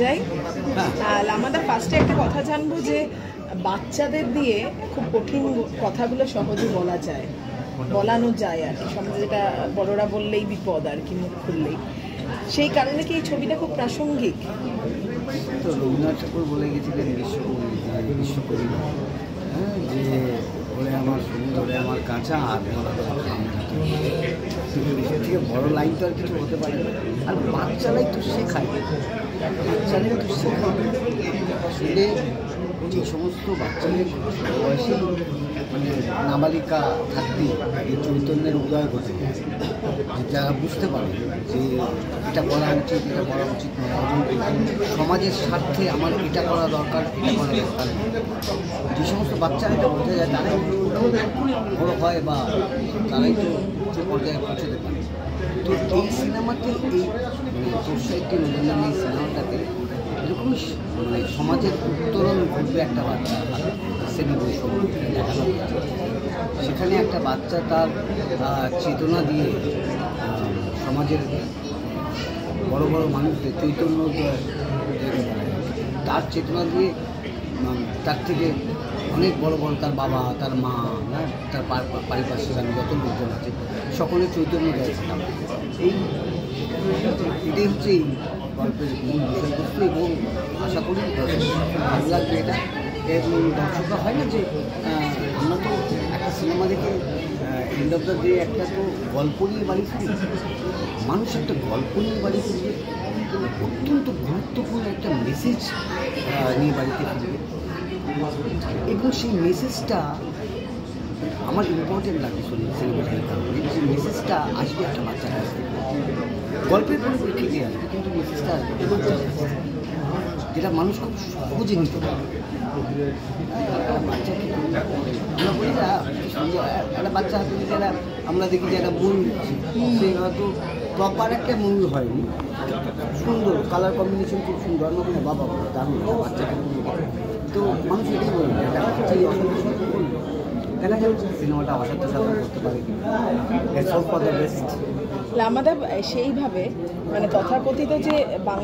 যাই আমাদের ফার্স্টে একটা কথা জানবো যে বাচ্চাদের দিয়ে খুব কঠিন কথাগুলো সহজে বলা যায়, বলানো যায় আর কি, সমাজে যেটা বড়রা বললেই বিপদ আর কি, মুখ খুললেই। সেই কারণে কি এই ছবিটা খুব প্রাসঙ্গিক? তো রবীন্দ্রনাথ ঠাকুর বলে গেছিলেন বিশ্বকবি, যে ওরে আমার সুন্দর, ওরে আমার কাঁচা আর এর থেকে বড় লাইন তো আর কিছু হতে পারে না। আর বাচ্চারাই তো শেখায়, আসলে যে সমস্ত বাচ্চাদের বয়সে মানে নাবালিকা থাকতে এই চৈতন্যের উদয় ঘটে, যারা বুঝতে পারে যে এটা করা উচিত, এটা করা উচিত নয়, সমাজের স্বার্থে আমার এটা করা দরকার, এটা করা দরকার। যে সমস্ত বাচ্চারা এটা বোঝা যায় তারাই বড় হয় বা তারাই তো উচ্চ পর্যায়ে পৌঁছতে পারে। তো এই সিনেমাতে এই সোসাইটি নজরুল এই সিনেমাটাতে এরকম মানে সমাজের উত্তরণ ঘটবে একটা বাচ্চা শ্রেণী বৈষম্য দেখানো হয়েছে। সেখানে একটা বাচ্চা তার চেতনা দিয়ে সমাজের বড় বড় মানুষদের চৈতন্য তার চেতনা দিয়ে তার থেকে অনেক বড় বড় তার বাবা, তার মা, তার পারিপার্শ্বিক যত লোকজন আছে সকলে চৈতন্য দেয়ছে। এটাই হচ্ছে এই গল্পের মূল বিষয়বস্তু এবং আশা করি ভালো লাগবে এটা। এবং দর্শকরা হয় না যে আমরা তো একটা সিনেমা দেখে এন্ড অফ দ্য ডে একটা তো গল্প নিয়ে বাড়ি ফিরি, মানুষ একটা গল্প নিয়ে বাড়ি ফিরবে, অত্যন্ত গুরুত্বপূর্ণ একটা মেসেজ নিয়ে বাড়িতে ফিরবে এবং সেই মেসেজটা আমার ইম্পর্টেন্ট লাগে সিনেমাটার কারণে। সেই মেসেজটা আসবে একটা বাচ্চার কাছ থেকে, গল্পের পরিপ্রেক্ষিতে আসবে, কিন্তু মেসেজটা আসবে যেটা মানুষ খুব সহজে নিতে পারে। বাচ্চাকে আমরা বলি না একটা বাচ্চা হাতে যারা আমরা দেখি যে একটা মুভি হচ্ছে, সে হয়তো প্রপার একটা মুভি হয়নি, সুন্দর কালার কম্বিনেশন খুব সুন্দর, আমরা বলি বাবা দারুণ বাচ্চাকে তো মানুষ এটাই বলবে একটা বাচ্চাই অসন্তোষ করবে। দেখা যাচ্ছে সিনেমাটা অসাধ্য সাধন করতে পারে কিনা, বেস্ট। আমাদের সেইভাবে মানে তথাকথিত যে বাংলা